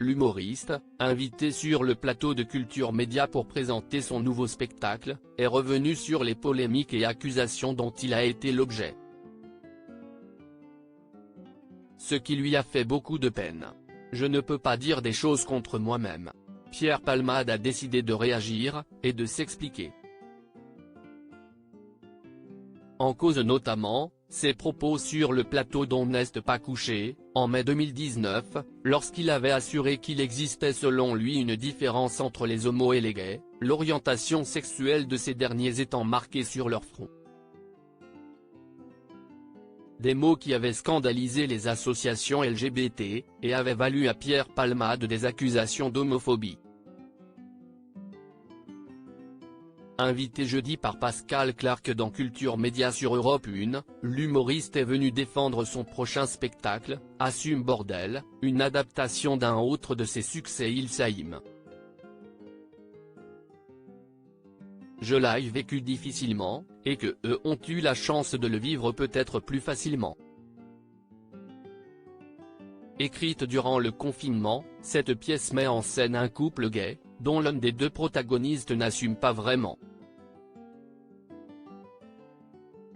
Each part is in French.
l'humoriste, invité sur le plateau de Culture Média pour présenter son nouveau spectacle, est revenu sur les polémiques et accusations dont il a été l'objet. Ce qui lui a fait beaucoup de peine. Je ne peux pas dire des choses contre moi-même. Pierre Palmade a décidé de réagir, et de s'expliquer. En cause notamment, ses propos sur le plateau d'On n'est pas couché, en mai 2019, lorsqu'il avait assuré qu'il existait selon lui une différence entre les homos et les gays, l'orientation sexuelle de ces derniers étant marquée sur leur front. Des mots qui avaient scandalisé les associations LGBT, et avaient valu à Pierre Palmade des accusations d'homophobie. Invité jeudi par Pascal Clark dans Culture Média sur Europe 1, l'humoriste est venu défendre son prochain spectacle, Assume Bordel, une adaptation d'un autre de ses succès Il Saïm. Je l'ai vécu difficilement, et que eux ont eu la chance de le vivre peut-être plus facilement. Écrite durant le confinement, cette pièce met en scène un couple gay, dont l'un des deux protagonistes n'assume pas vraiment.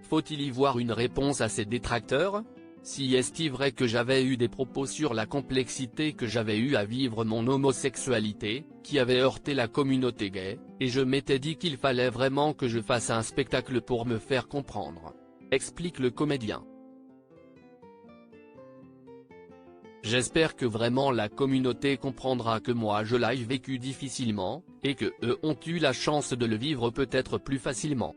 Faut-il y voir une réponse à ses détracteurs? Si est-il vrai que j'avais eu des propos sur la complexité que j'avais eu à vivre mon homosexualité, qui avait heurté la communauté gay, et je m'étais dit qu'il fallait vraiment que je fasse un spectacle pour me faire comprendre. Explique le comédien. J'espère que vraiment la communauté comprendra que moi je l'ai vécu difficilement, et que eux ont eu la chance de le vivre peut-être plus facilement.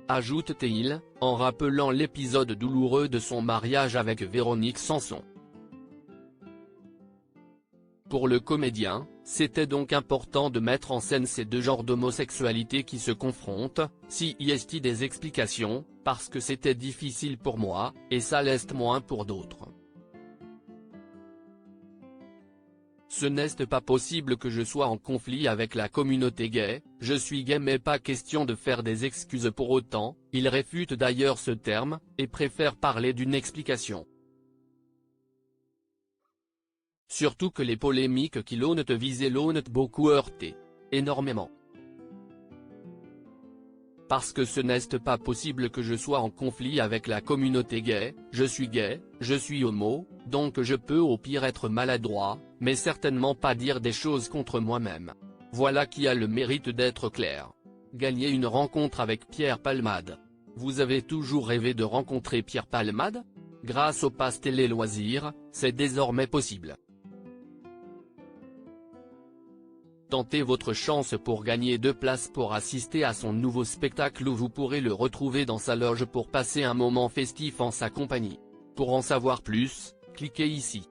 Ajoute-t-il, en rappelant l'épisode douloureux de son mariage avec Véronique Sanson. Pour le comédien, c'était donc important de mettre en scène ces deux genres d'homosexualité qui se confrontent, si y est-il des explications, parce que c'était difficile pour moi, et ça l'est moins pour d'autres. Ce n'est pas possible que je sois en conflit avec la communauté gay, je suis gay mais pas question de faire des excuses pour autant, il réfute d'ailleurs ce terme, et préfère parler d'une explication. Surtout que les polémiques qui l'ont visé l'ont beaucoup heurté. Énormément. Parce que ce n'est pas possible que je sois en conflit avec la communauté gay, je suis homo, donc je peux au pire être maladroit, mais certainement pas dire des choses contre moi-même. Voilà qui a le mérite d'être clair. Gagner une rencontre avec Pierre Palmade. Vous avez toujours rêvé de rencontrer Pierre Palmade? Grâce au pass télé loisirs, c'est désormais possible. Tentez votre chance pour gagner 2 places pour assister à son nouveau spectacle où vous pourrez le retrouver dans sa loge pour passer un moment festif en sa compagnie. Pour en savoir plus, cliquez ici.